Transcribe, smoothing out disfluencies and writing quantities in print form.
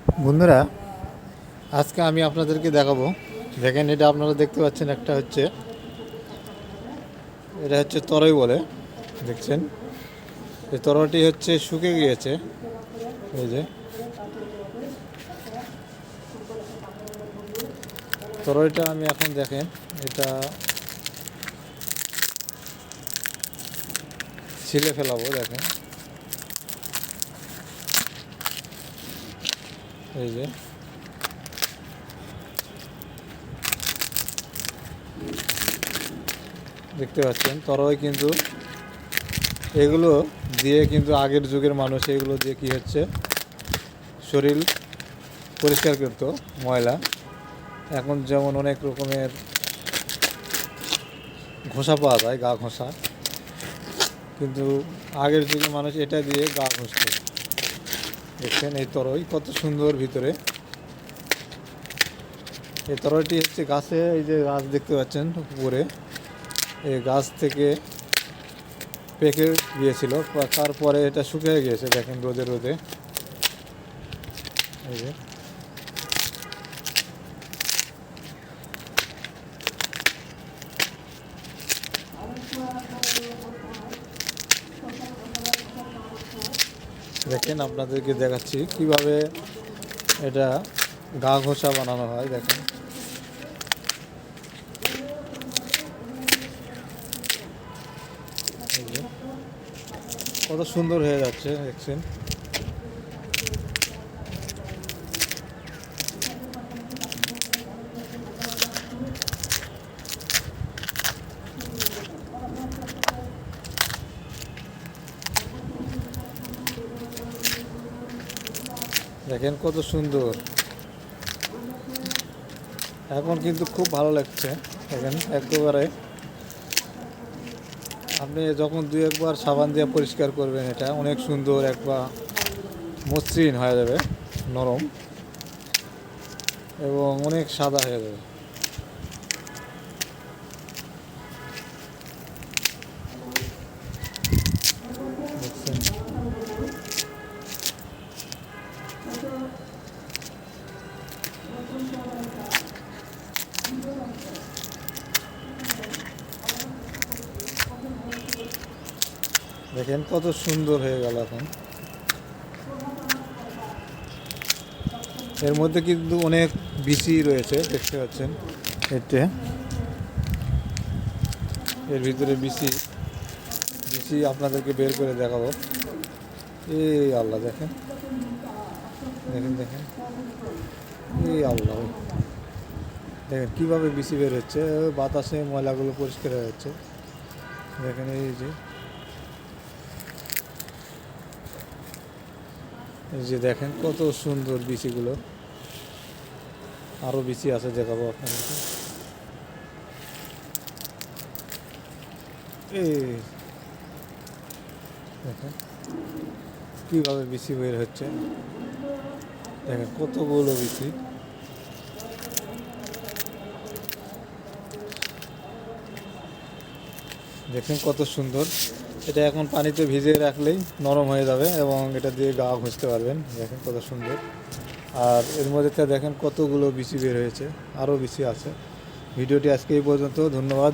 বন্ধুরা, আজকে আমি আপনাদেরকে দেখাবো। দেখেন, এটা আপনারা দেখতে পাচ্ছেন, এটা হচ্ছে তরই বলে। দেখছেন, এই তরয়টি হচ্ছে শুকে গিয়েছে। এই যে তরয়টা আমি এখন দেখেন, এটা ছিলে ফেলাবো। দেখেন, এই যে দেখতে পাচ্ছেন তরয়, কিন্তু এগুলো দিয়ে কিন্তু আগের যুগের মানুষ এগুলো দিয়ে কি হচ্ছে, শরীর পরিষ্কার করতো ময়লা। এখন যেমন অনেক রকমের ঘষা পাওয়া যায়, গা ঘষা, কিন্তু আগের যুগের মানুষ এটা দিয়ে গা ঘষত। দেখছেন এই তরই কত সুন্দর ভিতরে। এই তরয়টি হচ্ছে গাছে, এই যে গাছ দেখতে পাচ্ছেন উপরে, এই গাছ থেকে পেকে গিয়েছিল, তারপরে এটা শুকিয়ে গিয়েছে। দেখেন রোদে রোদে, এই যে দেখেন, আপনাদেরকে দেখাচ্ছি কিভাবে এটা গা ঘষা বানানো হয়। দেখেন, এই যে কত সুন্দর হয়ে যাচ্ছে। দেখছেন, দেখেন কত সুন্দর। এখন কিন্তু খুব ভালো লাগছে। দেখেন একেবারে, আপনি যখন দুই একবার সাবান দিয়ে পরিষ্কার করবেন, এটা অনেক সুন্দর, একবার মসৃণ হয়ে যাবে, নরম, এবং অনেক সাদা হয়ে যাবে। দেখছেন, দেখেন কত সুন্দর হয়ে গেল। এখন এর মধ্যে কিন্তু অনেক বিচি রয়েছে, দেখতে পাচ্ছেন। এতে এর ভিতরে বিচি বিচি আপনাদেরকে বের করে দেখাবো। এই আল্লাহ, দেখেন দেখেন দেখেন, এই আল্লাহ, দেখেন কীভাবে বিচি বের হচ্ছে, বাতাসে ময়লাগুলো পরিষ্কার হয়ে যাচ্ছে। দেখেন এই যে দেখেন কত সুন্দর বিচিগুলো। আরও বিচি আছে, দেখাবো আপনাদেরকে। এই দেখেন কীভাবে বিচি বের হচ্ছে। দেখেন কতগুলো বিচি। দেখেন কত সুন্দর। এটা এখন পানিতে ভিজিয়ে রাখলেই নরম হয়ে যাবে এবং এটা দিয়ে গা ঘষতে পারবেন। দেখেন কত সুন্দর। আর এর মধ্যে দেখেন কতগুলো বিচি বের হয়েছে, আরও বিচি আছে। ভিডিওটি আজকে এই পর্যন্ত। ধন্যবাদ।